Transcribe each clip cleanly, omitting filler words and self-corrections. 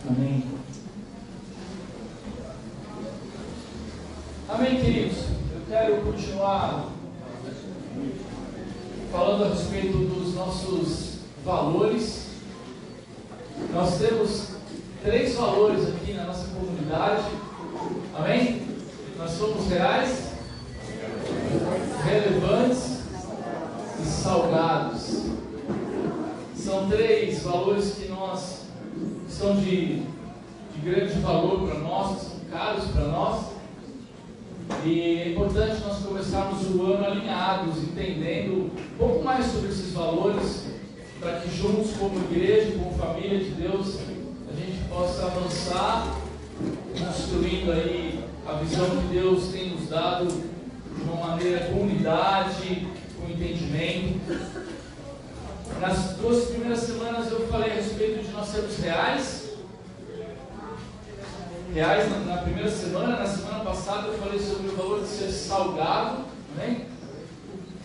Amém. Amém, queridos. Eu quero continuar falando a respeito dos nossos valores. Nós temos 3 valores aqui na nossa comunidade. Amém? Nós somos reais, relevantes e salgados. São 3 valores que são de grande valor para nós, são caros para nós. E é importante nós começarmos o ano alinhados, entendendo um pouco mais sobre esses valores, para que juntos, como igreja, como família de Deus, a gente possa avançar, construindo aí a visão que Deus tem nos dado de uma maneira com unidade, com entendimento. Nas 2 primeiras semanas eu falei a respeito de nós sermos reais na primeira semana. Na semana passada eu falei sobre o valor de ser salgado, né?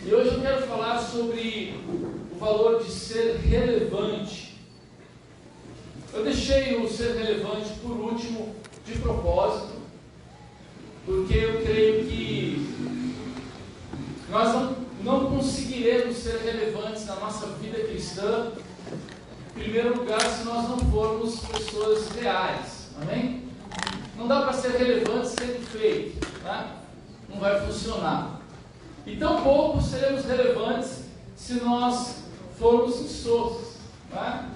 E hoje eu quero falar sobre o valor de ser relevante. Eu deixei o ser relevante por último de propósito, porque eu creio que nós não conseguiremos ser relevantes na nossa vida cristã, em primeiro lugar, se nós não formos pessoas reais. Amém? Não dá para ser relevante sendo fake, né? Não vai funcionar. E tampouco seremos relevantes se nós formos insosso, né?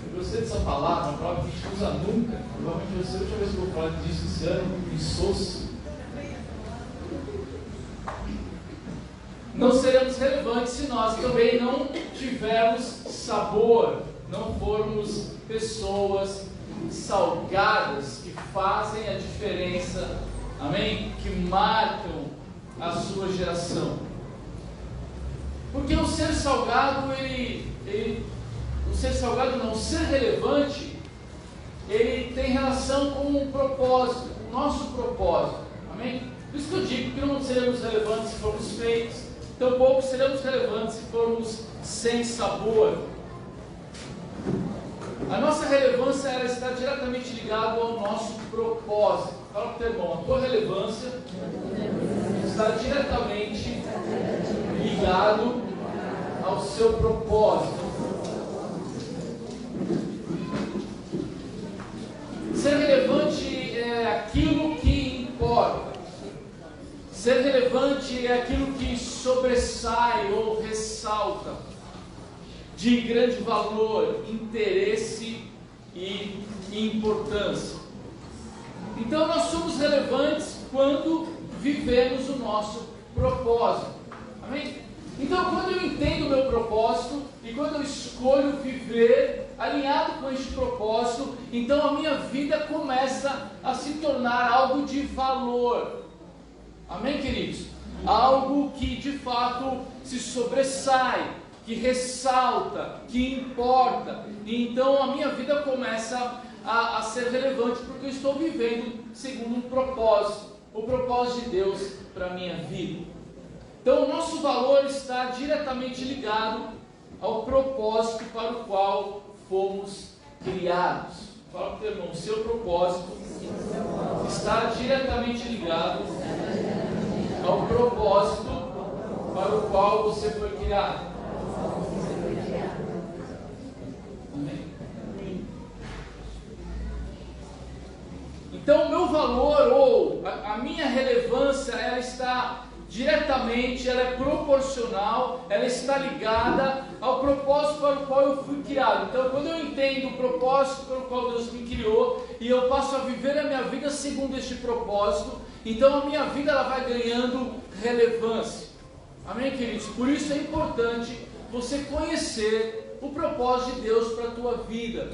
Eu gostei dessa palavra, uma palavra que a gente usa nunca. Provavelmente vai ser a última vez que eu vou falar disso esse ano, insosso. Não seremos relevantes se nós também não tivermos sabor, não formos pessoas salgadas que fazem a diferença, amém? Que marcam a sua geração. Porque o ser salgado, o ser relevante, ele tem relação com o propósito, o nosso propósito, amém? Por isso que eu digo que não seremos relevantes se formos feios, tampouco seremos relevantes se formos sem sabor. A nossa relevância, ela está diretamente ligada ao nosso propósito. Fala para o teu irmão, a tua relevância está diretamente ligado ao seu propósito. Ser relevante é aquilo que importa. Ser relevante é aquilo que sobressai ou ressalta, de grande valor, interesse e importância. Então nós somos relevantes quando vivemos o nosso propósito. Amém? Então quando eu entendo o meu propósito e quando eu escolho viver alinhado com este propósito, então a minha vida começa a se tornar algo de valor. Amém, queridos? Algo que de fato se sobressai, que ressalta, que importa. E então a minha vida começa a ser relevante, porque eu estou vivendo segundo um propósito, o propósito de Deus para a minha vida. Então o nosso valor está diretamente ligado ao propósito para o qual fomos criados. Fala para o teu irmão, o seu propósito está diretamente ligado ao propósito para o qual você foi criado. Amém? Então o meu valor ou a minha relevância, ela está diretamente, ela é proporcional, ela está ligada ao propósito para o qual eu fui criado. Então quando eu entendo o propósito para o qual Deus me criou e eu passo a viver a minha vida segundo este propósito, então a minha vida ela vai ganhando relevância. Amém, queridos? Por isso é importante você conhecer o propósito de Deus para a tua vida.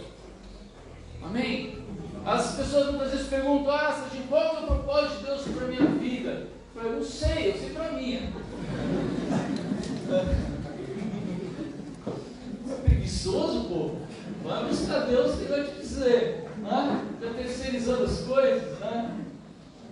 Amém? As pessoas muitas vezes perguntam, Sérgio, qual é o propósito de Deus para a minha vida? Eu não sei, eu sei para a minha. Você é preguiçoso, povo? Vai buscar Deus que vai te dizer. Né? Já terceirizando as coisas, né?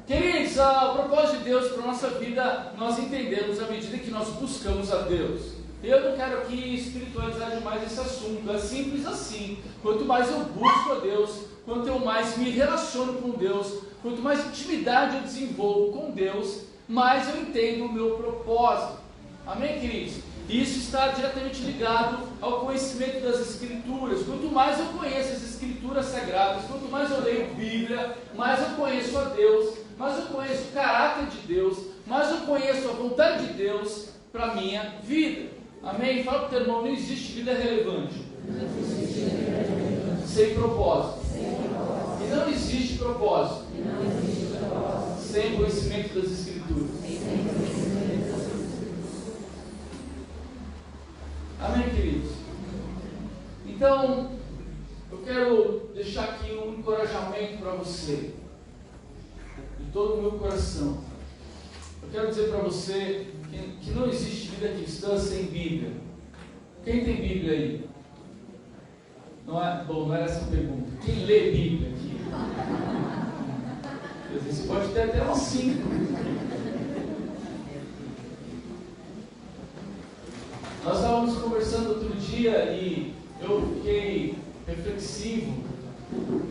Queridos, o propósito de Deus para a nossa vida, nós entendemos à medida que nós buscamos a Deus. Eu não quero aqui espiritualizar demais esse assunto, é simples assim. Quanto mais eu busco a Deus, quanto eu mais me relaciono com Deus, quanto mais intimidade eu desenvolvo com Deus, mais eu entendo o meu propósito. Amém, queridos? E isso está diretamente ligado ao conhecimento das Escrituras. Quanto mais eu conheço as Escrituras Sagradas, quanto mais eu leio Bíblia, mais eu conheço a Deus, mais eu conheço o caráter de Deus, mais eu conheço a vontade de Deus para a minha vida. Amém? Fala para o teu irmão, não existe vida relevante sem propósito. E não existe propósito sem conhecimento das Escrituras. Amém, queridos? Então, eu quero deixar aqui um encorajamento para você, de todo o meu coração. Eu quero dizer para você que não existe vida cristã sem Bíblia. Quem tem Bíblia aí? Não é? Bom, não era essa a pergunta. Quem lê Bíblia aqui? Você pode ter até uns 5. Nós estávamos conversando outro dia e eu fiquei reflexivo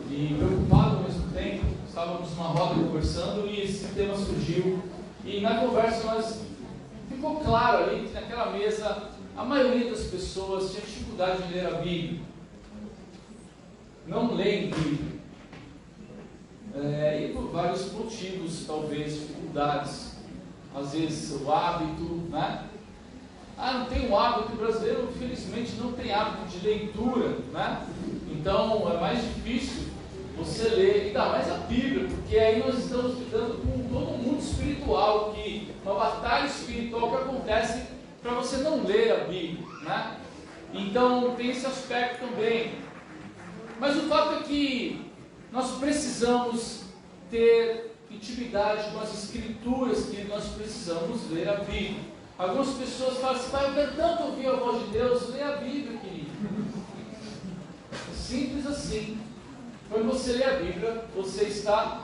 e preocupado ao mesmo tempo. Estávamos numa roda conversando e esse tema surgiu. E na conversa ficou claro ali que naquela mesa a maioria das pessoas tinha dificuldade de ler a Bíblia. Não leem Bíblia. E por vários motivos, talvez dificuldades. Às vezes o hábito, né? Não tem um hábito, o brasileiro infelizmente não tem hábito de leitura, né? Então é mais difícil você ler, ainda mais a Bíblia, porque aí nós estamos lidando com todo um mundo espiritual, uma batalha espiritual que acontece para você não ler a Bíblia, né? Então tem esse aspecto também. Mas o fato é que nós precisamos ter intimidade com as Escrituras, que nós precisamos ler a Bíblia. Algumas pessoas falam assim, pai, eu quero tanto ouvir a voz de Deus, lê a Bíblia, querido. Simples assim. Quando você lê a Bíblia, você está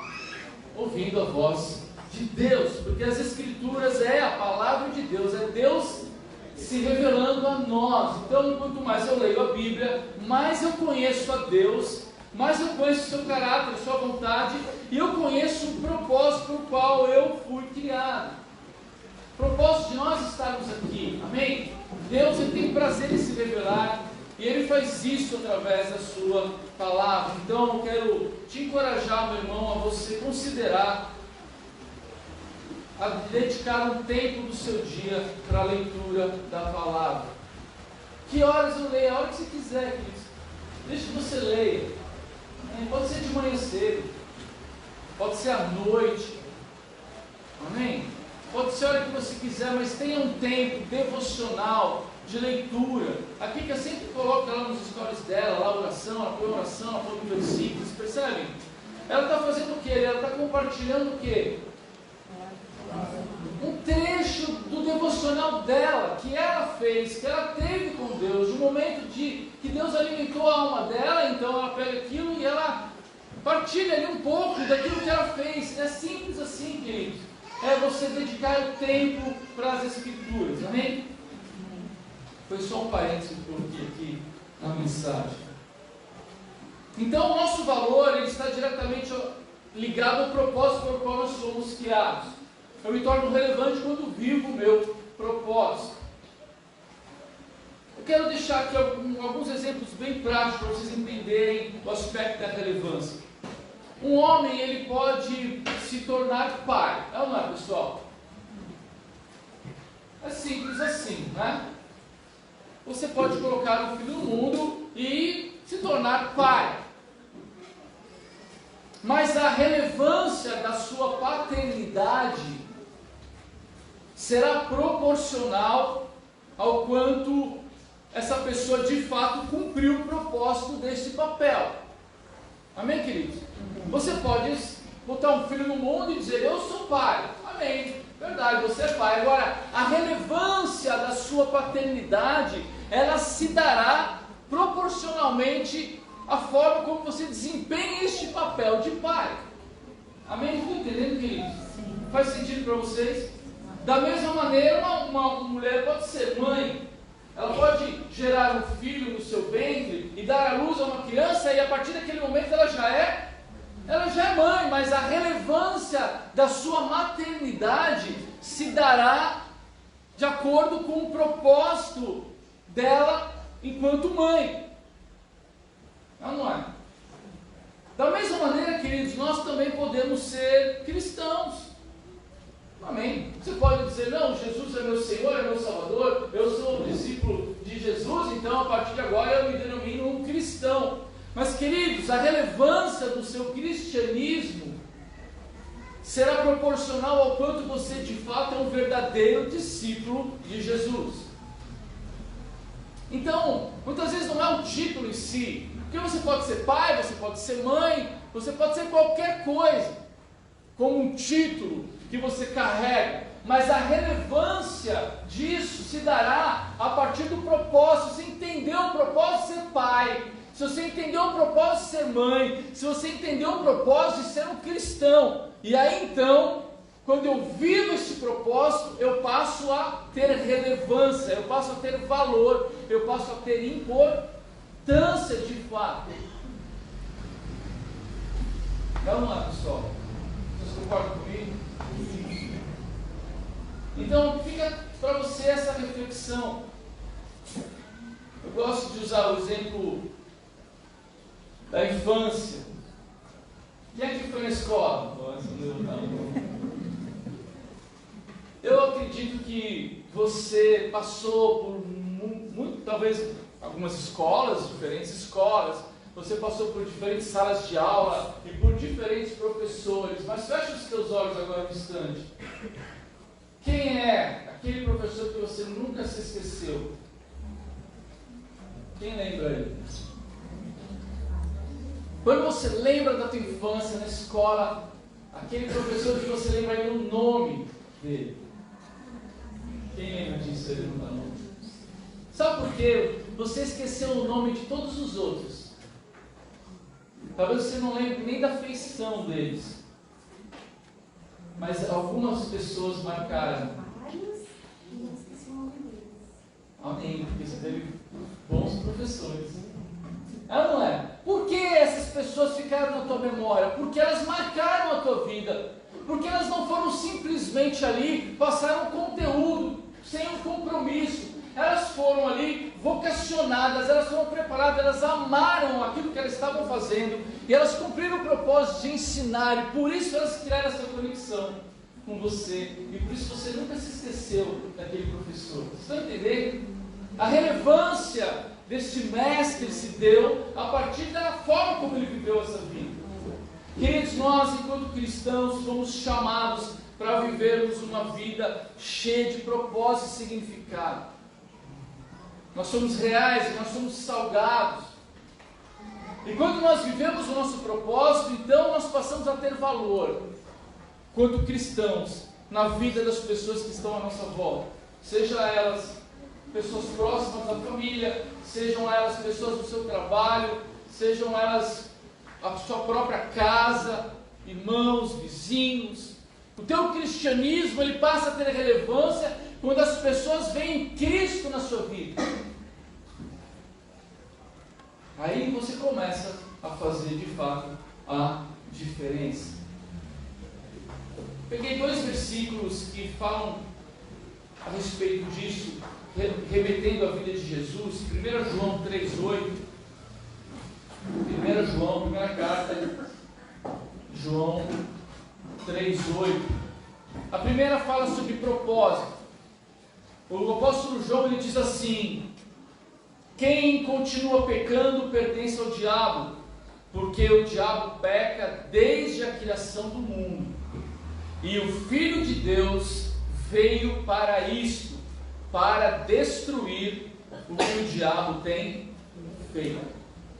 ouvindo a voz de Deus, porque as Escrituras é a palavra de Deus, é Deus se revelando a nós. Então, quanto mais eu leio a Bíblia, mais eu conheço a Deus, mais eu conheço o seu caráter, a sua vontade, e eu conheço o propósito pelo qual eu fui criado. O propósito de nós estarmos aqui, amém? Deus ele tem prazer em se revelar, e Ele faz isso através da sua palavra. Então eu quero te encorajar, meu irmão, a você considerar, a dedicar um tempo do seu dia para a leitura da palavra. Que horas eu leio? A hora que você quiser, queridos. Deixa que você leia. Pode ser de manhã cedo, pode ser à noite, amém? Pode ser a hora que você quiser, mas tenha um tempo devocional de leitura. Aqui que eu sempre coloco ela nos stories dela, lá a oração, ela põe oração, ela põe versículos, percebem? Ela está fazendo o quê? Ela está compartilhando o quê? Um trecho do devocional dela, que ela fez, que ela teve com Deus, de um momento que Deus alimentou a alma dela, então ela pega aquilo e ela partilha ali um pouco daquilo que ela fez. É simples assim, queridos. É você dedicar o tempo para as Escrituras, amém? Foi só um parênteses que eu coloquei aqui na mensagem. Então o nosso valor ele está diretamente ligado ao propósito pelo qual nós somos criados. Eu me torno relevante quando vivo o meu propósito. Eu quero deixar aqui alguns exemplos bem práticos para vocês entenderem o aspecto da relevância. Um homem, ele pode se tornar pai, é ou não é, pessoal? É simples assim, né? Você pode colocar um filho no mundo e se tornar pai. Mas a relevância da sua paternidade será proporcional ao quanto essa pessoa de fato cumpriu o propósito desse papel. Amém, queridos? Você pode botar um filho no mundo e dizer, eu sou pai. Amém, verdade, você é pai. Agora, a relevância da sua paternidade, ela se dará proporcionalmente à forma como você desempenha este papel de pai. Amém? Estão entendendo, queridos? Faz sentido para vocês? Da mesma maneira, uma mulher pode ser mãe. Ela pode gerar um filho no seu ventre e dar à luz a uma criança, e a partir daquele momento ela já é mãe, mas a relevância da sua maternidade se dará de acordo com o propósito dela enquanto mãe. Não é? Da mesma maneira, queridos, nós também podemos ser cristãos. Amém? Você pode dizer, não, Jesus é meu Senhor, é meu Salvador, eu sou discípulo de Jesus, então a partir de agora eu me denomino um cristão. Mas, queridos, a relevância do seu cristianismo será proporcional ao quanto você de fato é um verdadeiro discípulo de Jesus. Então, muitas vezes não é o título em si, porque você pode ser pai, você pode ser mãe, você pode ser qualquer coisa, como um título que você carrega, mas a relevância disso se dará a partir do propósito. Se você entender o propósito de ser pai, se você entender o propósito de ser mãe, se você entender o propósito de ser um cristão, e aí então, quando eu vivo esse propósito, eu passo a ter relevância, eu passo a ter valor, eu passo a ter importância de fato. Vamos lá, pessoal. Vocês concordam comigo? Então, fica para você essa reflexão. Eu gosto de usar o exemplo da infância. Quem é que foi na escola? Eu acredito que você passou por talvez algumas escolas, diferentes escolas. Você passou por diferentes salas de aula e por diferentes professores. Mas fecha os teus olhos agora um instante. Quem é aquele professor que você nunca se esqueceu? Quem lembra ele? Quando você lembra da tua infância na escola, aquele professor que você lembra aí o nome dele. Quem lembra disso? Ele não dá nome. Sabe por quê? Você esqueceu o nome de todos os outros. Talvez você não lembre nem da feição deles. Mas algumas pessoas marcaram. Amém, porque você teve bons professores. Não é? Por que essas pessoas ficaram na tua memória? Porque elas marcaram a tua vida. Porque elas não foram simplesmente ali, passaram conteúdo, sem um compromisso. Elas foram ali vocacionadas, elas foram preparadas, elas amaram aquilo que elas estavam fazendo e elas cumpriram o propósito de ensinar, e por isso elas criaram essa conexão com você, e por isso você nunca se esqueceu daquele professor. Vocês estão entendendo? A relevância desse mestre se deu a partir da forma como ele viveu essa vida. Queridos, nós enquanto cristãos fomos chamados para vivermos uma vida cheia de propósito e significado. Nós somos reais, nós somos salgados. E quando nós vivemos o nosso propósito, então nós passamos a ter valor, quanto cristãos, na vida das pessoas que estão à nossa volta. Seja elas pessoas próximas da família, sejam elas pessoas do seu trabalho, sejam elas a sua própria casa, irmãos, vizinhos. O teu cristianismo, ele passa a ter relevância quando as pessoas veem Cristo na sua vida. Aí você começa a fazer de fato a diferença. Peguei 2 versículos que falam a respeito disso, remetendo à vida de Jesus. 1 João 3,8. 1 João, primeira carta, João 3,8. A primeira fala sobre propósito. O apóstolo João, ele diz assim: quem continua pecando pertence ao diabo, porque o diabo peca desde a criação do mundo. E o Filho de Deus veio para isto, para destruir o que o diabo tem feito.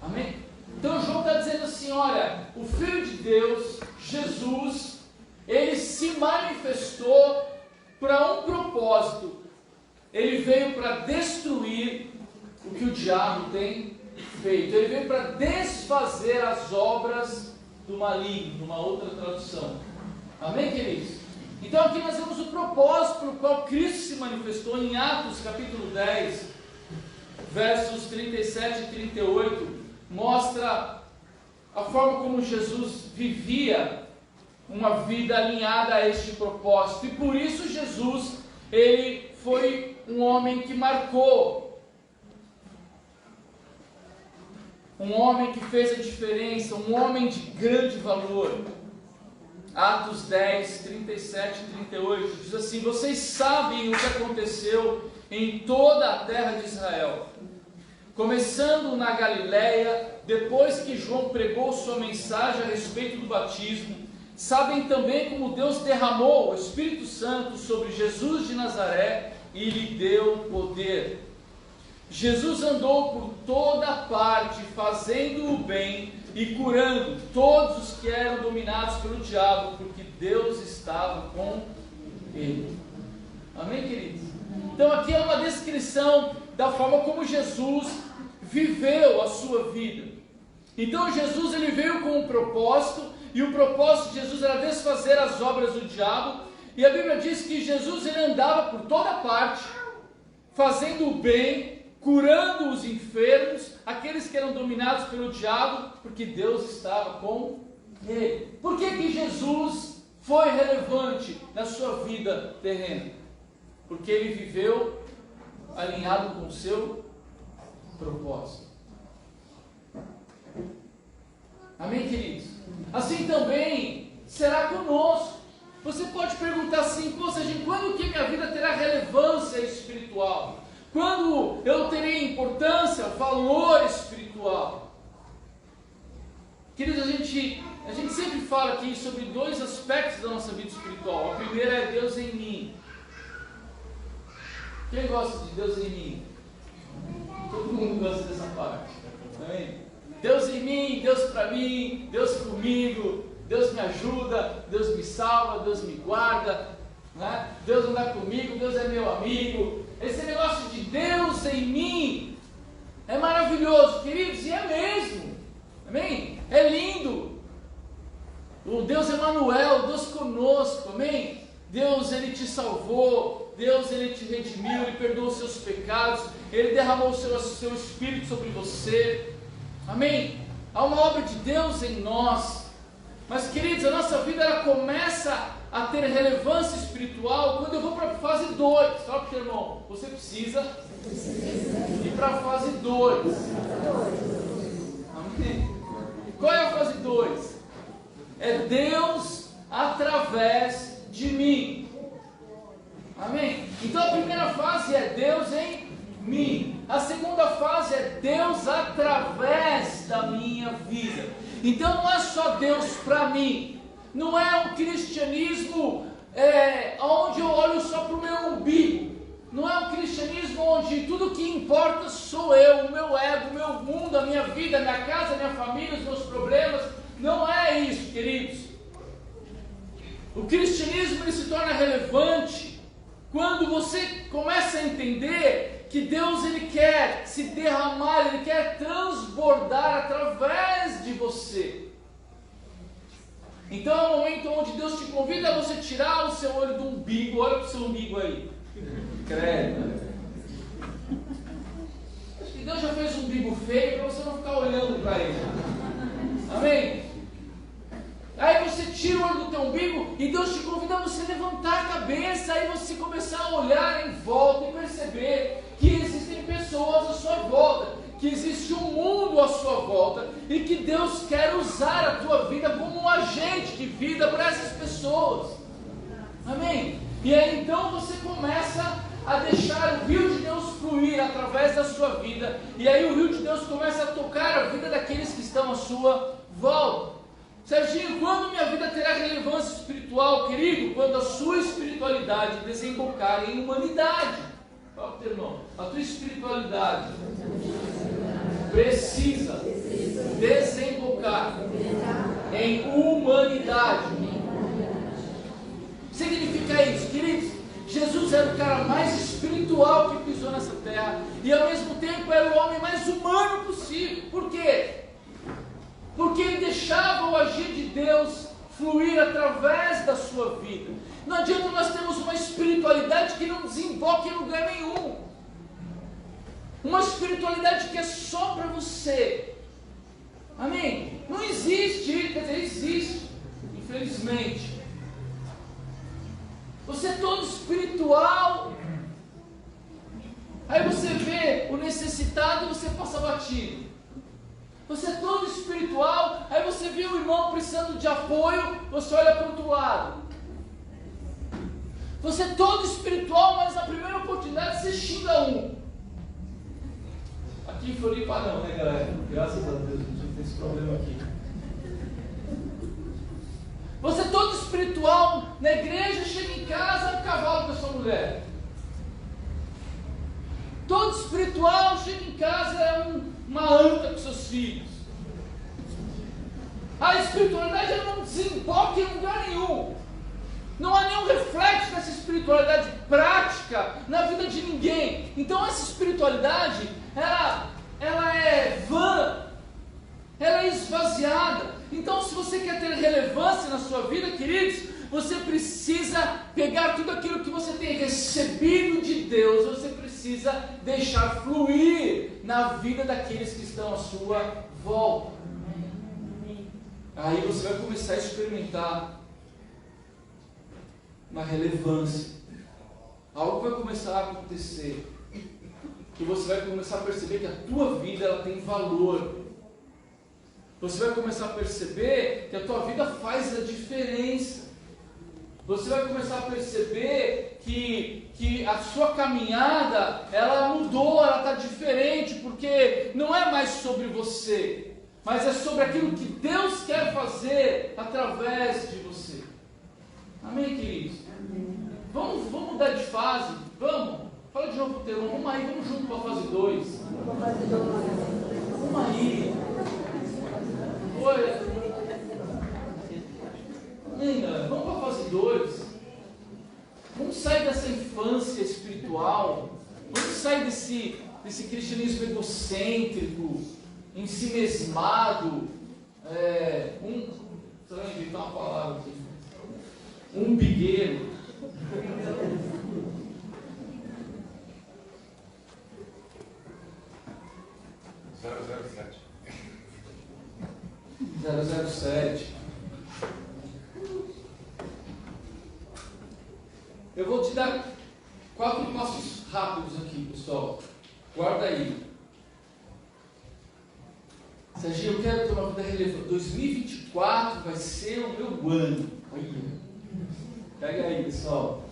Amém? Então João está dizendo assim, olha, o Filho de Deus, Jesus, ele se manifestou para um propósito. Ele veio para destruir o que o diabo tem feito. Ele veio para desfazer as obras do maligno, numa outra tradução. Amém, queridos? Então aqui nós vemos o propósito pelo qual Cristo se manifestou em Atos capítulo 10. versos 37 e 38, mostra a forma como Jesus vivia uma vida alinhada a este propósito. E por isso Jesus, ele foi um homem que marcou, um homem que fez a diferença, um homem de grande valor. Atos 10, 37 e 38 diz assim: vocês sabem o que aconteceu em toda a terra de Israel, começando na Galileia, depois que João pregou sua mensagem a respeito do batismo. Sabem também como Deus derramou o Espírito Santo sobre Jesus de Nazaré e lhe deu poder. Jesus andou por toda parte, fazendo o bem e curando todos os que eram dominados pelo diabo, porque Deus estava com ele. Amém, queridos? Então aqui é uma descrição da forma como Jesus viveu a sua vida. Então Jesus, ele veio com um propósito, e o propósito de Jesus era desfazer as obras do diabo. E a Bíblia diz que Jesus, ele andava por toda parte, fazendo o bem, curando os enfermos, aqueles que eram dominados pelo diabo, porque Deus estava com ele. Por que Jesus foi relevante na sua vida terrena? Porque ele viveu alinhado com o seu propósito. Amém, queridos? Assim também será conosco. Você pode perguntar assim: poxa, quando que minha vida terá relevância espiritual? Quando eu terei importância, valor espiritual? Queridos, a gente sempre fala aqui sobre dois aspectos da nossa vida espiritual. A primeira é Deus em mim. Quem gosta de Deus em mim? Todo mundo gosta dessa parte. Amém? Deus em mim, Deus para mim, Deus comigo, Deus me ajuda, Deus me salva, Deus me guarda, né? Deus anda comigo, Deus é meu amigo. Esse negócio de Deus em mim é maravilhoso, queridos, e é mesmo. Amém? É lindo. O Deus Emanuel, Deus conosco, amém? Deus, ele te salvou, Deus, ele te redimiu, ele perdoou os seus pecados, ele derramou o seu Espírito sobre você, amém? Há uma obra de Deus em nós. Mas, queridos, a nossa vida, ela começa a ter relevância espiritual quando eu vou para a fase 2. Fala para o teu irmão: você precisa ir para a fase 2. Amém? Qual é a fase 2? É Deus através de mim. Amém? Então a primeira fase é Deus em mim. A segunda fase é Deus através da minha vida. Então não é só Deus para mim. Não é um cristianismo onde eu olho só para o meu umbigo. Não é um cristianismo onde tudo que importa sou eu, o meu ego, o meu mundo, a minha vida, a minha casa, a minha família, os meus problemas. Não é isso, queridos. O cristianismo, ele se torna relevante quando você começa a entender que Deus, ele quer se derramar, ele quer transbordar através de você. Então é um momento onde Deus te convida a você tirar o seu olho do umbigo. Olha para o seu umbigo aí. Credo. Acho que Deus já fez um umbigo feio para você não ficar olhando para ele. Amém? Aí você tira o olho do teu umbigo e Deus te convida a você levantar a cabeça, aí você começar a olhar em volta e perceber que existem pessoas à sua volta, que existe um mundo à sua volta e que Deus quer usar a tua vida como um agente de vida para essas pessoas. Amém? E aí então você começa a deixar o rio de Deus fluir através da sua vida, e aí o rio de Deus começa a tocar a vida daqueles que estão à sua volta. Serginho, quando minha vida terá relevância espiritual, querido? Quando a sua espiritualidade desembocar em humanidade. Fala, teu irmão, a tua espiritualidade precisa desembocar em humanidade. Significa isso, queridos? Jesus era o cara mais espiritual que pisou nessa terra e ao mesmo tempo era o homem mais humano possível. Por quê? Porque ele deixava o agir de Deus fluir através da sua vida. Não adianta nós termos uma espiritualidade que não desemboque em lugar nenhum. Uma espiritualidade que é só para você. Amém? Não existe, quer dizer, existe, infelizmente. Você é todo espiritual. Aí você vê o necessitado e você passa batido. Você é todo espiritual, aí você vê o irmão precisando de apoio, você olha para o outro lado. Você é todo espiritual, mas na primeira oportunidade você xinga um. Aqui em Floripa não, né, galera? Graças a Deus, não tem esse problema aqui. Você é todo espiritual, na igreja, chega em casa, é um cavalo com a sua mulher. Todo espiritual, chega em casa, é uma anta com seus filhos. A espiritualidade ela não desemboca em lugar nenhum. Não há nenhum reflexo dessa espiritualidade prática na vida de ninguém. Então essa espiritualidade, ela é vã, ela é esvaziada. Então se você quer ter relevância na sua vida, queridos, você precisa pegar tudo aquilo que você tem recebido de Deus, você precisa deixar fluir na vida daqueles que estão à sua volta. Aí você vai começar a experimentar uma relevância. Algo vai começar a acontecer. Que você vai começar a perceber que a tua vida ela tem valor. Você vai começar a perceber que a tua vida faz a diferença. Você vai começar a perceber que a sua caminhada, ela mudou, ela está diferente, porque não é mais sobre você, mas é sobre aquilo que Deus quer fazer através de você. Amém, queridos? Vamos mudar de fase? Vamos? Fala de novo pro teu irmão, vamos aí, vamos junto para a fase 2. Vamos aí. Olha. Vamos para a fase 2. Vamos sair dessa infância espiritual. Vamos sair desse cristianismo egocêntrico, ensimesmado. Você vai inventar uma palavra aqui. Umbigueiro. .007. Eu vou te dar 4 passos rápidos aqui, pessoal. Guarda aí. Serginho, eu quero ter uma vida relevante. 2024 vai ser o meu ano. Pega aí, pessoal.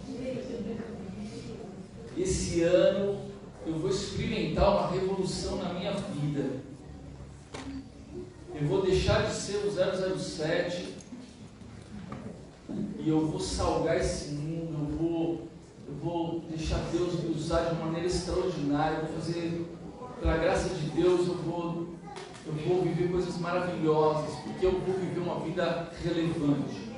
Esse ano eu vou experimentar uma revolução na minha vida. Eu vou deixar de ser o 007 e eu vou salgar esse mundo. Eu vou deixar Deus me usar de uma maneira extraordinária. Eu vou fazer, pela graça de Deus, eu vou viver coisas maravilhosas, porque eu vou viver uma vida relevante.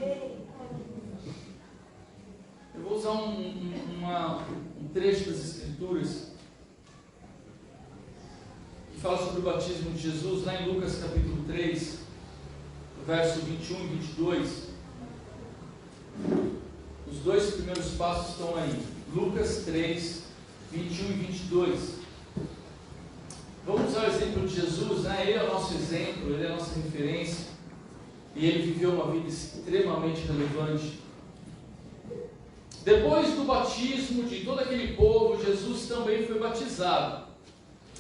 Eu vou usar um trecho das Escrituras que fala sobre o batismo de Jesus, lá em Lucas capítulo 3, verso 21 e 22. Os 2 primeiros passos estão aí. Lucas 3, 21 e 22. Vamos usar o exemplo de Jesus, né? Ele é o nosso exemplo, ele é a nossa referência. E ele viveu uma vida extremamente relevante. Depois do batismo de todo aquele povo, Jesus também foi batizado.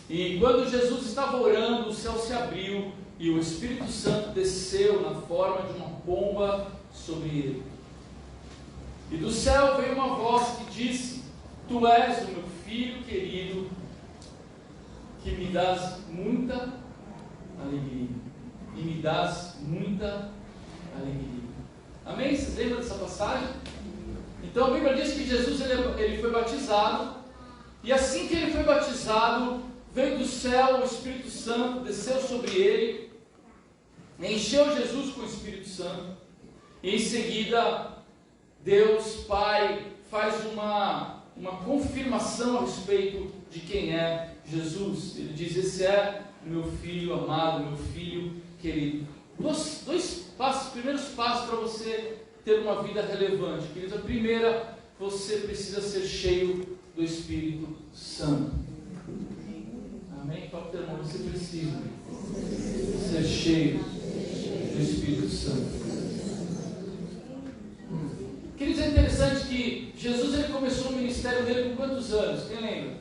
E quando Jesus estava orando, o céu se abriu e o Espírito Santo desceu na forma de uma pomba sobre ele. E do céu veio uma voz que disse: Tu és o meu filho querido, que me dás muita alegria. E me dás muita alegria. Amém? Vocês lembram dessa passagem? Então a Bíblia diz que Jesus ele foi batizado, e assim que ele foi batizado, veio do céu o Espírito Santo, desceu sobre ele, encheu Jesus com o Espírito Santo, e em seguida Deus Pai faz uma confirmação a respeito de quem é Jesus. Ele diz: esse é o meu filho amado, meu filho querido. Dois primeiros passos para você ter uma vida relevante, queridos. A primeira, você precisa ser cheio do Espírito Santo. Amém? Fala para o teu irmão, você precisa ser cheio do Espírito Santo. Queridos, é interessante que Jesus ele começou o ministério dele com quantos anos? Quem lembra?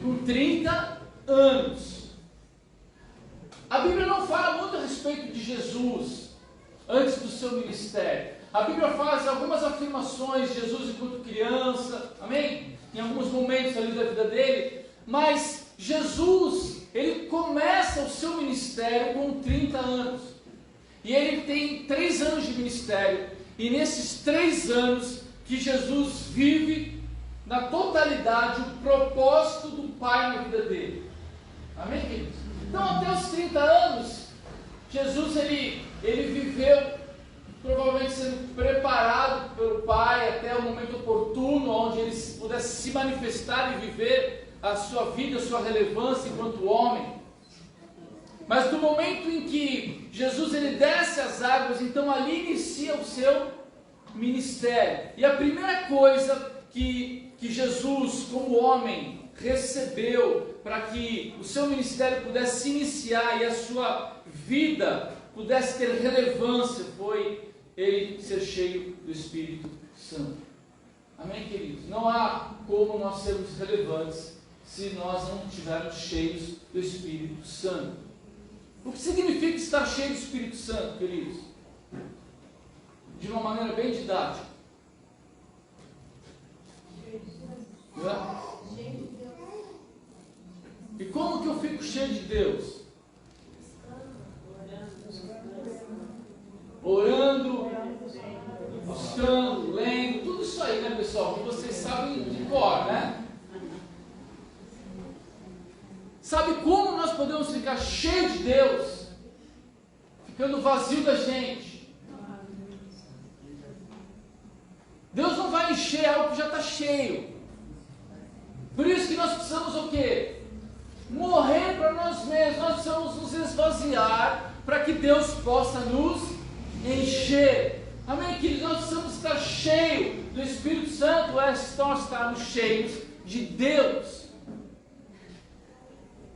Com 30 anos. A Bíblia não fala muito a respeito de Jesus antes do seu ministério. A Bíblia faz algumas afirmações de Jesus enquanto criança, amém? Em alguns momentos ali da vida dele, mas Jesus, ele começa o seu ministério com 30 anos. E ele tem 3 anos de ministério. E nesses 3 anos que Jesus vive na totalidade o propósito do Pai na vida dele. Amém, queridos? Então até os 30 anos, Jesus ele viveu provavelmente sendo preparado pelo Pai até o momento oportuno, onde ele pudesse se manifestar e viver a sua vida, a sua relevância enquanto homem. Mas no momento em que Jesus ele desce as águas, então ali inicia o seu ministério. E a primeira coisa que Jesus, como homem, recebeu para que o seu ministério pudesse se iniciar e a sua vida pudesse ter relevância foi ele ser cheio do Espírito Santo. Amém, queridos? Não há como nós sermos relevantes se nós não estivermos cheios do Espírito Santo. O que significa estar cheio do Espírito Santo, queridos? De uma maneira bem didática. E como que eu fico cheio de Deus? Orando, buscando, lendo, tudo isso aí, né, pessoal? Que vocês sabem de cor, né? Sabe como nós podemos ficar cheios de Deus? Ficando vazio da gente. Deus não vai encher algo que já está cheio. Por isso que nós precisamos o quê? Morrer para nós mesmos. Nós precisamos nos esvaziar para que Deus possa nos encher. Amém, queridos? Nós precisamos estar cheios do Espírito Santo. Nós estarmos cheios de Deus.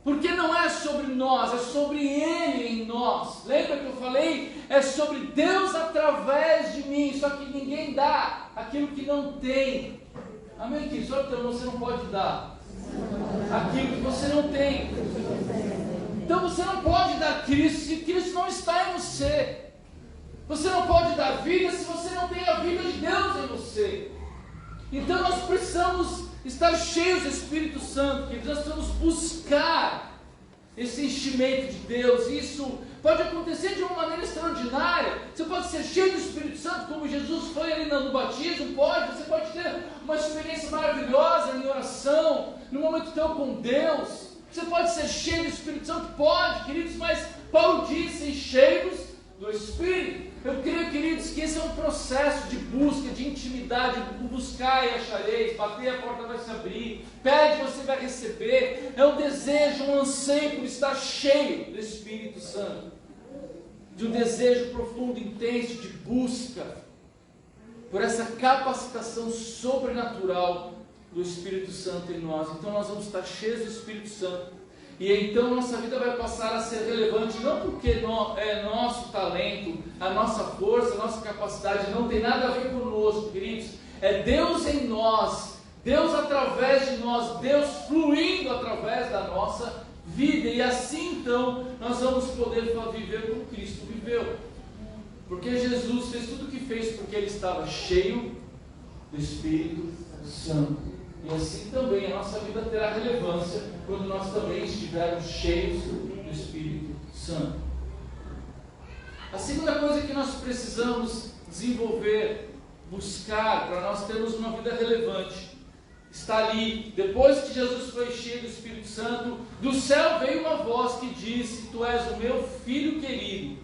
Porque não é sobre nós, é sobre Ele em nós. Lembra que eu falei? É sobre Deus através de mim. Só que ninguém dá aquilo que não tem. Amém, queridos? Só que você não pode dar aquilo que você não tem. Então você não pode dar Cristo se Cristo não está em você. Você não pode dar vida se você não tem a vida de Deus em você. Então nós precisamos estar cheios do Espírito Santo, queridos. Nós precisamos buscar esse enchimento de Deus. Isso pode acontecer de uma maneira extraordinária. Você pode ser cheio do Espírito Santo, como Jesus foi ali no batismo, pode. Você pode ter uma experiência maravilhosa em oração, no momento teu com Deus. Você pode ser cheio do Espírito Santo, pode, queridos, mas Paulo disse, cheios do Espírito. Eu creio, queridos, que esse é um processo de busca, de intimidade. Buscar e achareis, bater, a porta vai se abrir, pede, você vai receber. É um desejo, um anseio por estar cheio do Espírito Santo, de um desejo profundo, intenso de busca por essa capacitação sobrenatural do Espírito Santo em nós. Então nós vamos estar cheios do Espírito Santo. E então nossa vida vai passar a ser relevante, não porque é nosso talento, a nossa força, a nossa capacidade, não tem nada a ver conosco, queridos. É Deus em nós, Deus através de nós, Deus fluindo através da nossa vida. E assim então nós vamos poder viver como Cristo viveu. Porque Jesus fez tudo o que fez porque Ele estava cheio do Espírito Santo. E assim também a nossa vida terá relevância quando nós também estivermos cheios do Espírito Santo. A segunda coisa que nós precisamos desenvolver, buscar, para nós termos uma vida relevante, está ali. Depois que Jesus foi cheio do Espírito Santo, do céu veio uma voz que disse: Tu és o meu Filho querido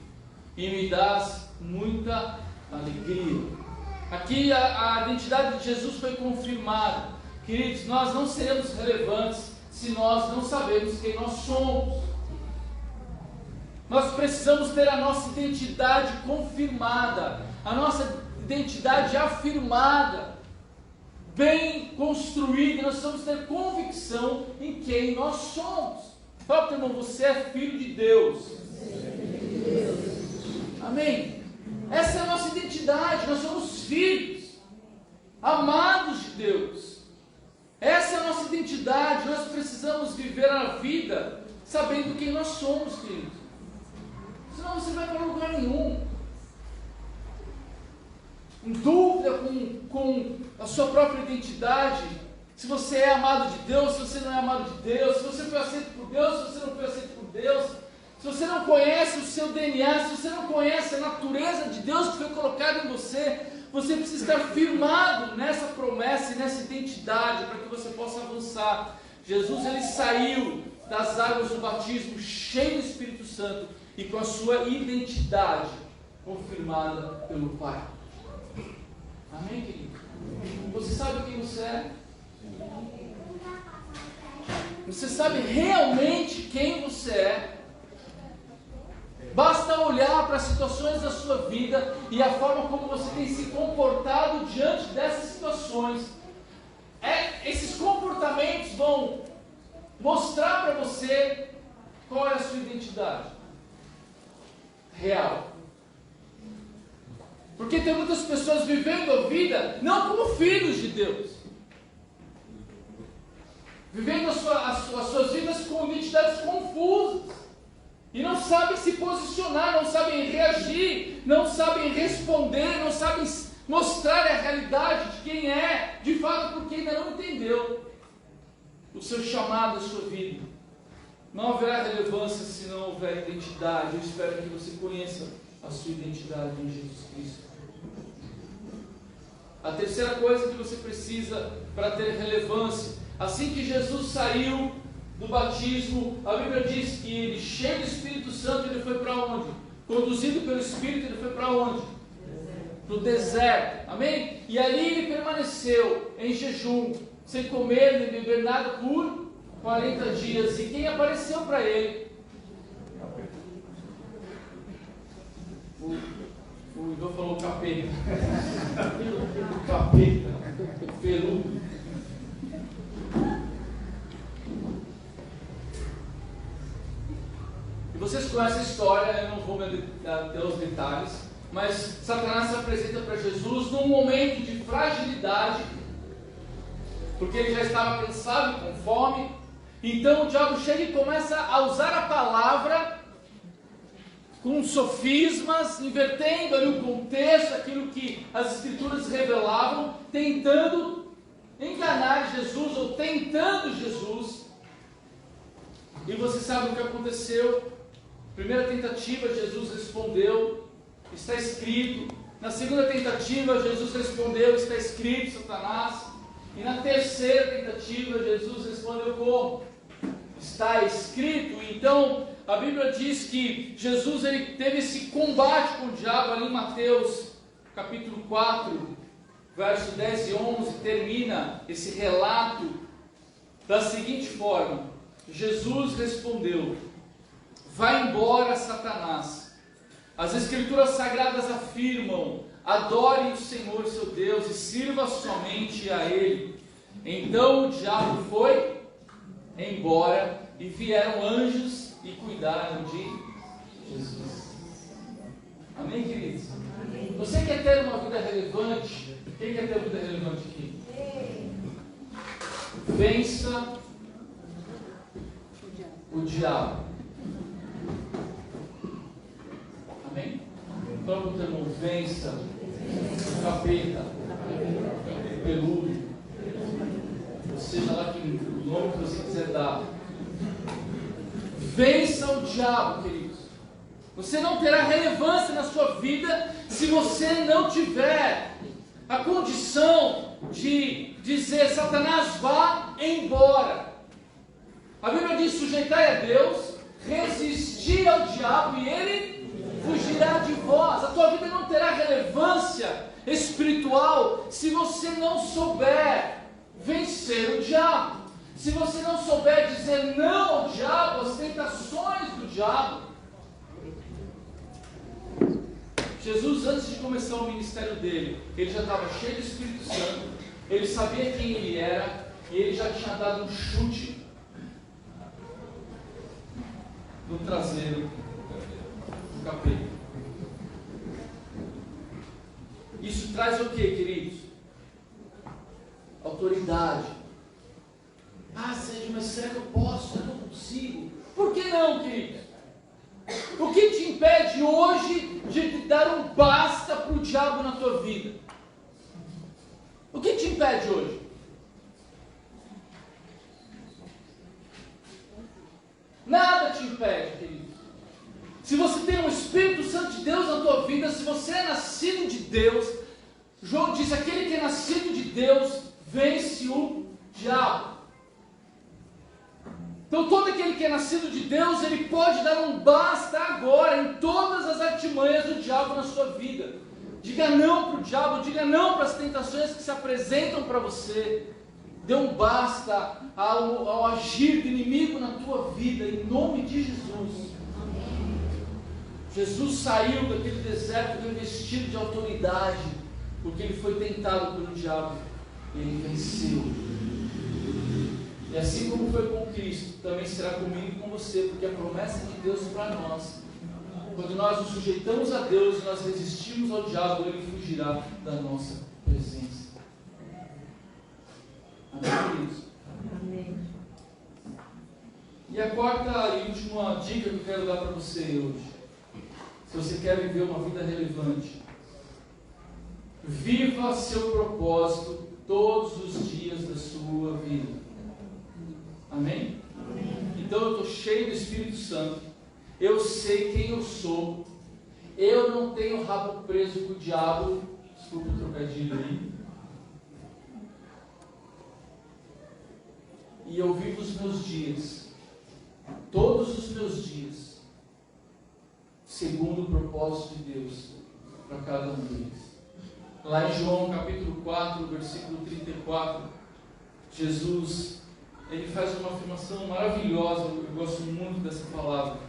e me dás muita alegria. Aqui a identidade de Jesus foi confirmada. Queridos, nós não seremos relevantes se nós não sabemos quem nós somos. Nós precisamos ter a nossa identidade confirmada, a nossa identidade afirmada. bem construída, nós precisamos ter convicção em quem nós somos. Fala para o irmão, você é filho de Deus. Amém? Essa é a nossa identidade, nós somos filhos, amados de Deus. Essa é a nossa identidade, nós precisamos viver a vida sabendo quem nós somos, queridos. Senão você vai para lugar nenhum, em dúvida com a sua própria identidade, se você é amado de Deus, se você não é amado de Deus, se você foi aceito por Deus, se você não foi aceito por Deus, se você não conhece o seu DNA, se você não conhece a natureza de Deus que foi colocada em você, você precisa estar firmado nessa promessa e nessa identidade para que você possa avançar. Jesus, ele saiu das águas do batismo cheio do Espírito Santo e com a sua identidade confirmada pelo Pai. Amém, querido? Você sabe quem você é? Você sabe realmente quem você é? Basta olhar para as situações da sua vida e a forma como você tem se comportado diante dessas situações. Esses comportamentos vão mostrar para você qual é a sua identidade real. Porque tem muitas pessoas vivendo a vida não como filhos de Deus, vivendo as suas vidas com identidades confusas, e não sabem se posicionar, não sabem reagir, não sabem responder, não sabem mostrar a realidade de quem é, de fato, porque ainda não entendeu o seu chamado, a sua vida. Não haverá relevância se não houver identidade. Eu espero que você conheça a sua identidade em Jesus Cristo. A terceira coisa que você precisa para ter relevância, assim que Jesus saiu do batismo, a Bíblia diz que ele, cheio do Espírito Santo, ele foi para onde? Conduzido pelo Espírito, ele foi para onde? Para o deserto, amém? E ali ele permaneceu em jejum, sem comer nem beber nada por 40 dias. E quem apareceu para ele? O Igor falou capeta. Capeta, peludo. E vocês conhecem a história, eu não vou me ater aos detalhes, mas Satanás se apresenta para Jesus num momento de fragilidade, porque ele já estava cansado e com fome. Então o diabo chega e começa a usar a palavra com sofismas, invertendo ali o contexto, aquilo que as Escrituras revelavam, tentando enganar Jesus ou tentando Jesus. E você sabe o que aconteceu? Primeira tentativa, Jesus respondeu, está escrito. Na segunda tentativa, Jesus respondeu, está escrito, Satanás. E na terceira tentativa, Jesus respondeu como? Está escrito. Então, a Bíblia diz que Jesus ele teve esse combate com o diabo ali em Mateus capítulo 4, verso 10 e 11, termina esse relato da seguinte forma: Jesus respondeu: vai embora, Satanás. As Escrituras Sagradas afirmam: adore o Senhor seu Deus e sirva somente a Ele. Então o diabo foi embora e vieram anjos e cuidaram de Jesus. Amém, queridos? Amém. Você quer ter uma vida relevante? Quem quer ter uma vida relevante aqui? Vença o diabo. Amém? Fala para o teu irmão, vença o capeta, o peludo, ou seja lá que o nome que você quiser dar. Vença o diabo, queridos. Você não terá relevância na sua vida se você não tiver a condição de dizer: Satanás, vá embora. A Bíblia diz: sujeitai a Deus, resistir ao diabo e ele fugirá de vós. A tua vida não terá relevância espiritual se você não souber vencer o diabo. Se você não souber dizer não ao diabo, às tentações do diabo. Jesus, antes de começar o ministério dele, ele já estava cheio do Espírito Santo, Ele sabia quem ele era e ele já tinha dado um chute no traseiro do capeta. Isso traz o que, queridos? Autoridade. Ah, Sérgio, mas será que eu posso? Eu não consigo. Por que não, queridos? O que te impede hoje de dar um basta para o diabo na tua vida? O que te impede hoje? Nada te impede, querido. Se você tem um Espírito Santo de Deus na tua vida, se você é nascido de Deus, João diz, aquele que é nascido de Deus, vence o diabo. Então todo aquele que é nascido de Deus, ele pode dar um basta agora em todas as artimanhas do diabo na sua vida. Diga não para o diabo, diga não para as tentações que se apresentam para você. Dê um basta ao agir do inimigo na tua vida, em nome de Jesus. Jesus saiu daquele deserto revestido de autoridade, porque ele foi tentado pelo diabo, e ele venceu. E assim como foi com Cristo, também será comigo e com você, porque a promessa de Deus para nós, quando nós nos sujeitamos a Deus e nós resistimos ao diabo, ele fugirá da nossa presença. Amém, queridos? Amém. E a quarta e última dica que eu quero dar para você hoje, se você quer viver uma vida relevante, viva seu propósito todos os dias da sua vida. Amém? Amém. Então eu estou cheio do Espírito Santo, eu sei quem eu sou, eu não tenho rabo preso com o diabo, desculpa o trocadilho aí, e eu vivo os meus dias, todos os meus dias, segundo o propósito de Deus para cada um deles. Lá em João capítulo 4, versículo 34, Jesus, ele faz uma afirmação maravilhosa, eu gosto muito dessa palavra.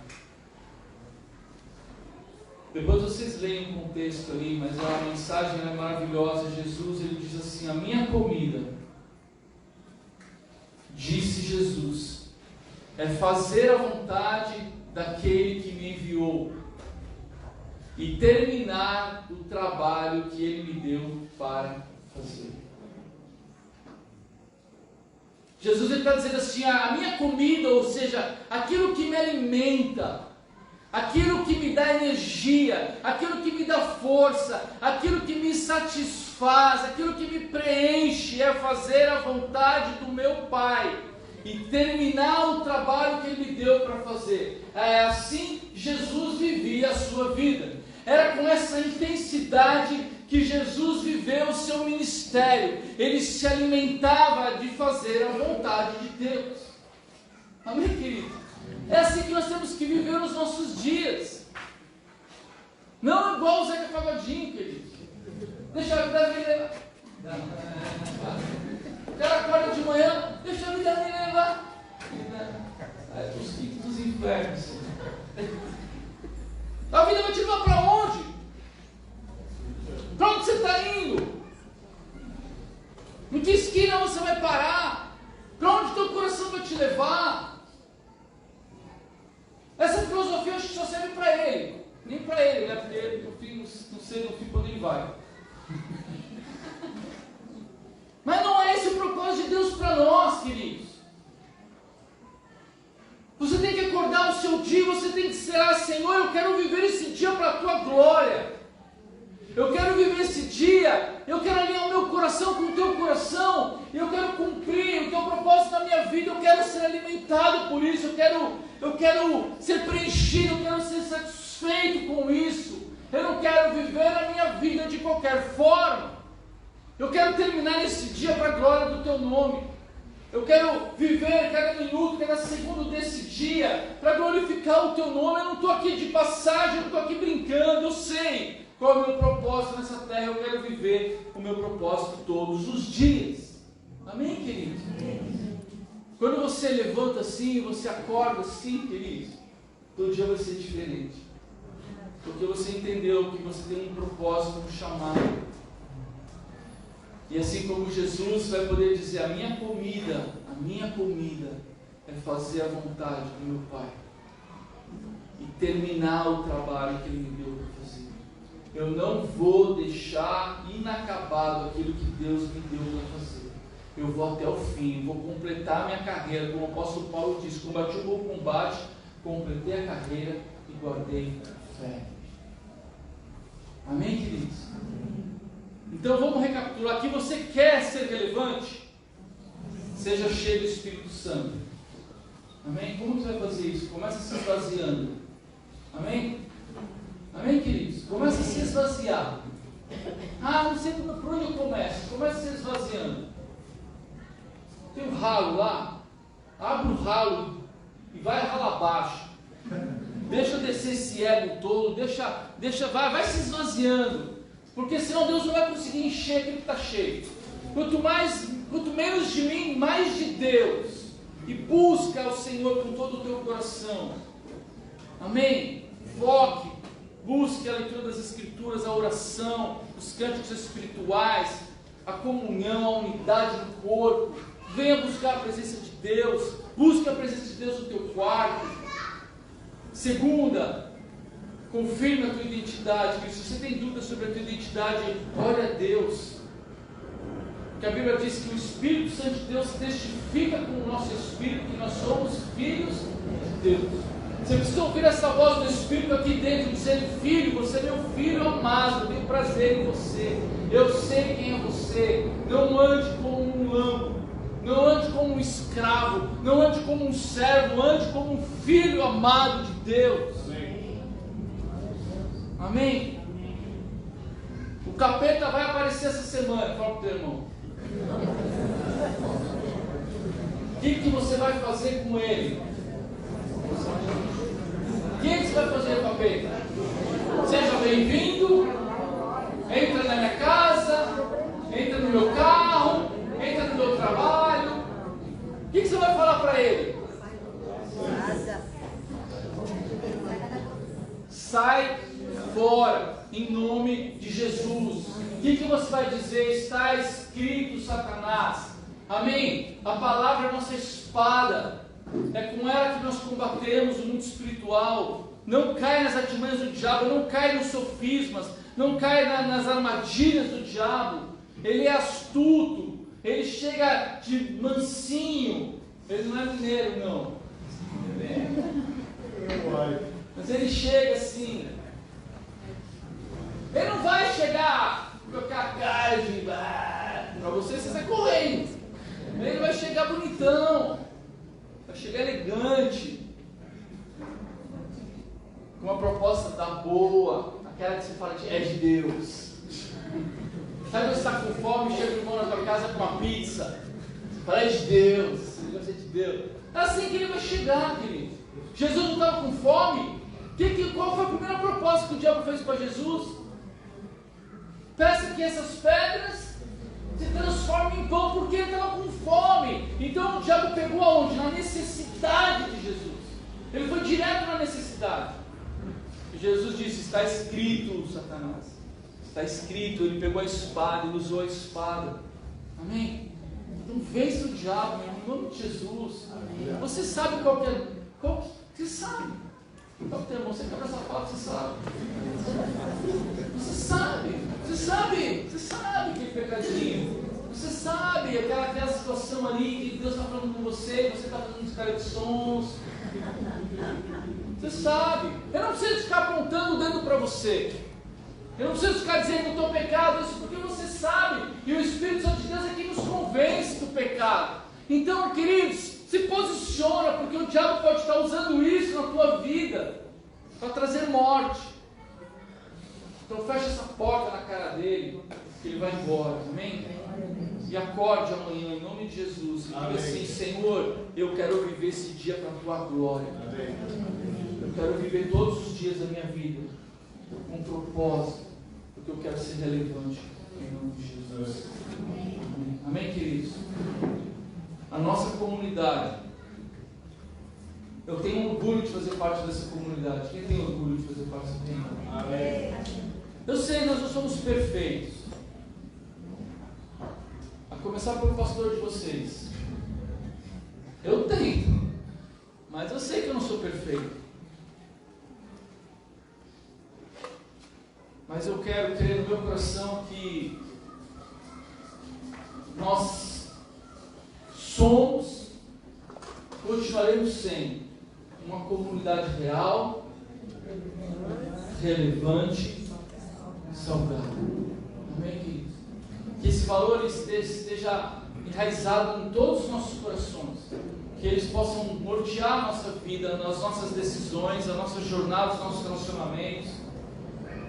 Depois vocês leem o contexto ali, mas a mensagem é maravilhosa. Jesus, ele diz assim, a minha comida, disse Jesus, é fazer a vontade daquele que me enviou e terminar o trabalho que ele me deu para fazer. Jesus está dizendo assim, a minha comida, ou seja, aquilo que me alimenta, aquilo que me dá energia, aquilo que me dá força, aquilo que me satisfaz, aquilo que me preenche, é fazer a vontade do meu Pai e terminar o trabalho que Ele me deu para fazer. É assim Jesus vivia a sua vida. Era com essa intensidade que Jesus viveu o seu ministério. Ele se alimentava de fazer a vontade de Deus. Amém, querido? É assim que nós temos que viver os nossos dias. Não igual o Zeca Pagodinho, querido. Deixa a vida me levar. O cara acorda de manhã, deixa a vida me levar. Os quintos dos infernos. A vida vai te levar para onde? Para onde você está indo? Em que esquina você vai parar? Para onde teu coração vai te levar? Essa filosofia acho que só serve para ele. Nem para ele, né? Porque no fim, não sei no fim quando ele vai. Mas não é esse o propósito de Deus para nós, queridos. Você tem que acordar o seu dia, você tem que ser, Senhor, eu quero viver esse dia para a Tua glória. Eu quero viver esse dia, eu quero alinhar o meu coração com o Teu coração, eu quero cumprir o Teu propósito na minha vida, eu quero ser alimentado por isso, eu quero ser preenchido, eu quero ser satisfeito com isso. Eu não quero viver a minha vida de qualquer forma. Eu quero terminar esse dia para a glória do Teu nome. Eu quero viver cada minuto, cada segundo desse dia para glorificar o Teu nome. Eu não estou aqui de passagem, eu não estou aqui brincando. Eu sei qual é o meu propósito nessa terra. Eu quero viver o meu propósito todos os dias. Amém, queridos? Quando você levanta assim, você acorda assim, queridos, todo dia vai ser diferente. Porque você entendeu que você tem um propósito, um chamado. E assim como Jesus vai poder dizer, a minha comida é fazer a vontade do meu Pai e terminar o trabalho que Ele me deu para fazer. Eu não vou deixar inacabado aquilo que Deus me deu para fazer. Eu vou até o fim, vou completar a minha carreira, como o apóstolo Paulo diz, combati o bom combate, completei a carreira e guardei a fé. Amém, queridos? Então vamos recapitular aqui. Você quer ser relevante? Seja cheio do Espírito Santo. Amém? Como você vai fazer isso? Começa se esvaziando. Amém? Amém, queridos? Começa a se esvaziar. Não sei por onde eu começo. Começa a se esvaziando. Tem um ralo lá. Abre o ralo e vai ralar abaixo. Deixa descer esse ego todo. Vai se esvaziando. Porque senão Deus não vai conseguir encher aquilo que está cheio. Quanto menos de mim, mais de Deus. E busca o Senhor com todo o teu coração. Amém? Foque, busque a leitura das Escrituras, a oração, os cânticos espirituais, a comunhão, a unidade do corpo. Venha buscar a presença de Deus. Busque a presença de Deus no teu quarto. Segunda, confirme a tua identidade. Se você tem dúvidas sobre a tua identidade, ore a Deus. Porque a Bíblia diz que o Espírito Santo de Deus testifica com o nosso espírito que nós somos filhos de Deus. Você precisa ouvir essa voz do Espírito aqui dentro, dizendo: filho, você é meu filho amado, eu tenho prazer em você, eu sei quem é você. Não ande como um lambo, não ande como um escravo, não ande como um servo, ande como um filho amado de Deus. Amém? O capeta vai aparecer essa semana. Fala para o teu irmão. O que você vai fazer com ele? O que você vai fazer, capeta? Seja bem-vindo. Entra na minha casa, entra no meu carro, entra no meu trabalho. O que você vai falar para ele? Sai fora, em nome de Jesus. O que você vai dizer? Está escrito, Satanás. Amém? A palavra é a nossa espada. É com ela que nós combatemos o mundo espiritual. Não cai nas artimanhas do diabo, não cai nos sofismas, não cai nas armadilhas do diabo. Ele é astuto, ele chega de mansinho. Ele não é mineiro, não. Mas ele chega assim. Ele não vai chegar com aquela cara de para você sai correndo. Ele vai chegar bonitão, vai chegar elegante, com uma proposta da boa, aquela que você fala é de Deus. Sabe quando você está com fome e chega o irmão na tua casa com uma pizza? Você fala, é de Deus, ele vai ser de Deus. É assim que ele vai chegar, querido. Jesus não estava com fome? Qual foi a primeira proposta que o diabo fez para Jesus? Peça que essas pedras se transformem em pão, porque ele estava com fome. Então o diabo pegou aonde? Na necessidade de Jesus. Ele foi direto na necessidade. E Jesus disse: está escrito, Satanás. Está escrito. Ele pegou a espada, ele usou a espada. Amém? Então vença o diabo, em nome de Jesus. Amém. Você sabe qual que é? Você sabe. Então, teu irmão, você quebra essa palavra, você sabe. Você sabe aquele pecadinho. Você sabe aquela situação ali que Deus está falando com você, você está fazendo uns caras de sons. Você sabe. Eu não preciso ficar apontando o dedo para você. Eu não preciso ficar dizendo que eu estou pecado, isso porque você sabe. E o Espírito Santo de Deus é quem nos convence do pecado. Então, queridos, se posiciona, porque o diabo pode estar usando isso na tua vida para trazer morte. Então fecha essa porta na cara dele, que ele vai embora, amém? E acorde amanhã em nome de Jesus e diga assim: Senhor, eu quero viver esse dia para a tua glória. Eu quero viver todos os dias da minha vida com propósito, porque eu quero ser relevante em nome de Jesus. Amém, queridos? A nossa comunidade, eu tenho orgulho de fazer parte dessa comunidade. Quem tem orgulho de fazer parte dessa comunidade? Amém. Eu sei, nós não somos perfeitos. começar pelo pastor de vocês. Eu tento, mas eu sei que eu não sou perfeito. Mas eu quero crer no meu coração que nós somos, continuaremos sendo uma comunidade real, relevante, saudável. Amém, queridos? Que esse valor esteja enraizado em todos os nossos corações. Que eles possam nortear a nossa vida, as nossas decisões, a nossa jornada, os nossos relacionamentos,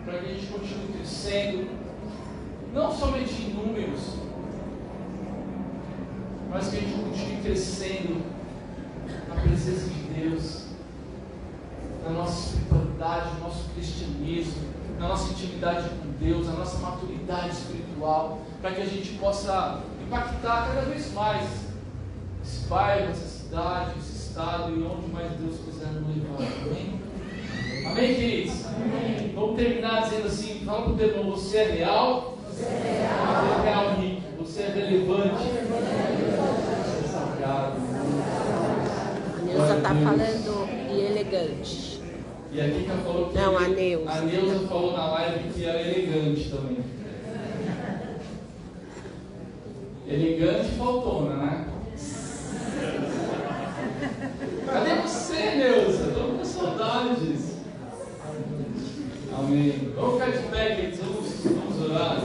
para que a gente continue crescendo, não somente em números, mas que a gente continue crescendo na presença de Deus, na nossa espiritualidade, no nosso cristianismo, na nossa intimidade com Deus, na nossa maturidade espiritual, para que a gente possa impactar cada vez mais esse bairro, essa cidade, esse estado e onde mais Deus quiser nos levar. Amém? Amém, queridos? Amém. Vamos terminar dizendo assim, fala para o teu irmão, você é real, você é real, rico, você é relevante, você é sagrado. A Neuza está falando e elegante. E a Kika falou que não, a Neuza falou na live que era elegante também. Elegante e faltona, né? Cadê você, Neuza? Estou com saudades. Amém. Vamos ficar de pé, queridos. Vamos orar.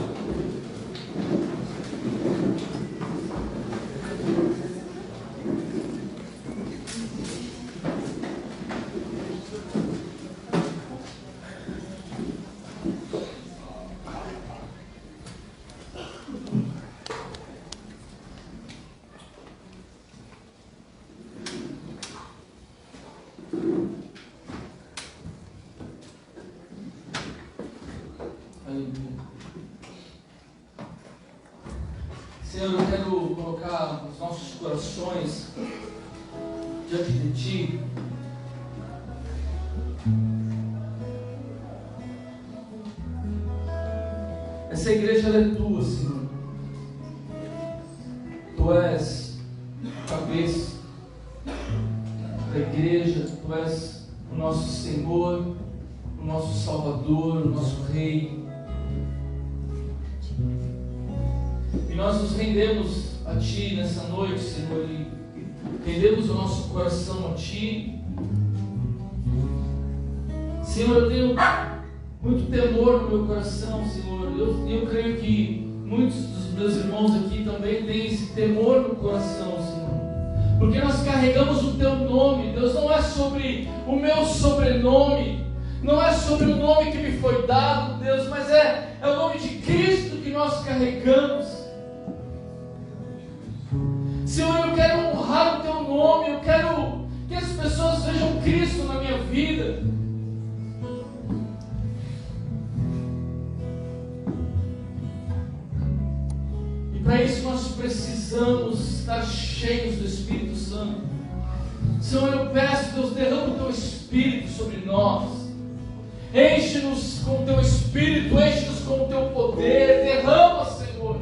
Senhor, eu quero colocar os nossos corações diante de Ti. Essa igreja ela é Tua, Senhor. Tu és a cabeça da igreja, Tu és o nosso Senhor, o nosso Salvador, o nosso Rei. E nós nos rendemos a Ti nessa noite, Senhor, e rendemos o nosso coração a Ti. Senhor, eu tenho muito temor no meu coração, Senhor. Eu creio que muitos dos meus irmãos aqui também têm esse temor no coração, Senhor. Porque nós carregamos o Teu nome, Deus, não é sobre o meu sobrenome, não é sobre o nome que me foi dado, Deus, mas é o nome de Cristo que nós carregamos. Senhor, eu quero honrar o Teu nome, eu quero que as pessoas vejam Cristo na minha vida. E para isso nós precisamos estar cheios do Espírito Santo. Senhor, eu peço, Deus, derrama o Teu Espírito sobre nós. Enche-nos com o Teu Espírito, enche-nos com o Teu poder. Derrama, Senhor.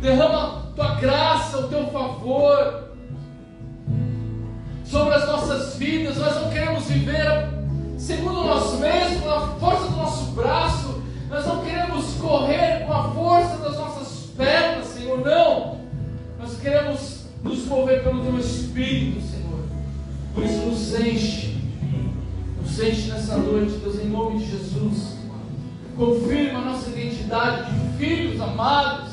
Derrama Tua graça, o Teu favor sobre as nossas vidas. Nós não queremos viver segundo nós mesmos, na força do nosso braço. Nós não queremos correr com a força das nossas pernas, Senhor, não. Nós queremos nos mover pelo Teu Espírito, Senhor. Por isso nos enche nessa noite, Deus, em nome de Jesus. Confirma a nossa identidade de filhos amados.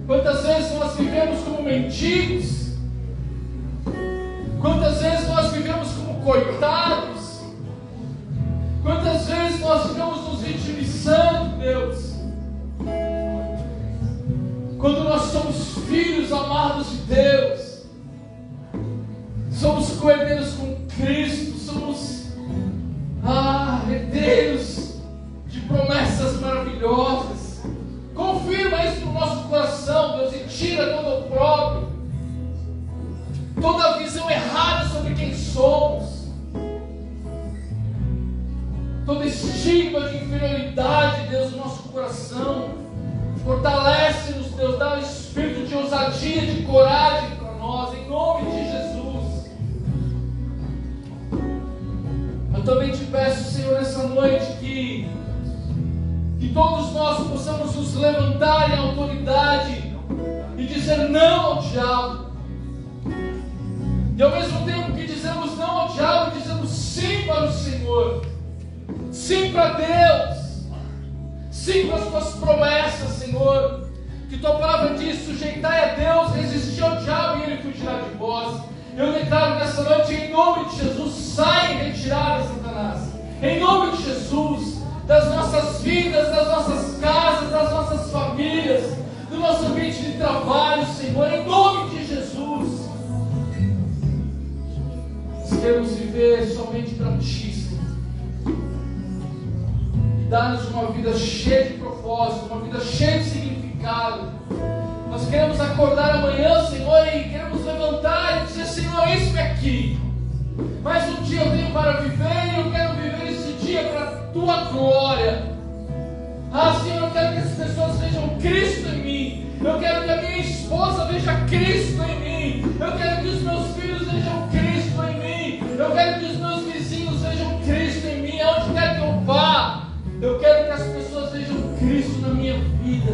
Quantas vezes nós vivemos como mendigos? Quantas vezes nós vivemos como coitados? Quantas vezes nós ficamos nos vitimizando, Deus? Quando nós somos filhos amados de Deus, somos coerdeiros com Cristo, somos herdeiros de promessas maravilhosas. Confirma isso no nosso coração, Deus, e tira todo o opróbrio, toda a visão errada sobre quem somos, todo estigma de inferioridade, Deus, no nosso coração. Fortalece-nos, Deus, dá um espírito de ousadia, de coragem para nós, em nome de Jesus. Eu também te peço, Senhor, nessa noite que todos nós possamos nos levantar em autoridade e dizer não ao diabo. E ao mesmo tempo que dizemos não ao diabo, dizemos sim para o Senhor, sim para Deus, sim para as tuas promessas, Senhor. Que tua palavra diz: sujeitai a Deus, resistir ao diabo e ele fugirá de vós. Eu declaro nessa noite, em nome de Jesus, sai em retirada, Satanás. Em nome de Jesus, das nossas vidas, das nossas casas, das nossas famílias, do nosso ambiente de trabalho, Senhor, em nome de Jesus. Nós queremos viver somente para Ti, Senhor. Dá-nos uma vida cheia de propósito, uma vida cheia de significado. Nós queremos acordar amanhã, Senhor, e queremos levantar e dizer: Senhor, eis-me aqui. Mais um dia eu tenho para viver e eu quero viver esse dia para a Tua glória. Senhor, eu quero que as pessoas vejam Cristo em mim. Eu quero que a minha esposa veja Cristo em mim. Eu quero que os meus filhos vejam Cristo em mim. Eu quero que os meus vizinhos vejam Cristo em mim. Aonde quer que eu vá, eu quero que as pessoas vejam Cristo na minha vida.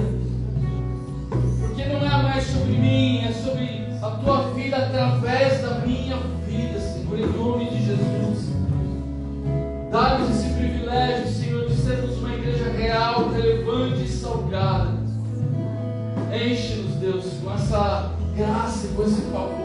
Porque não é mais sobre mim, é sobre a Tua vida através da minha vida, Senhor, em nome de Jesus. Dá-nos esse privilégio, Senhor, de sermos uma igreja real, relevante e salgada. Enche-nos, Deus, com essa graça e com esse favor.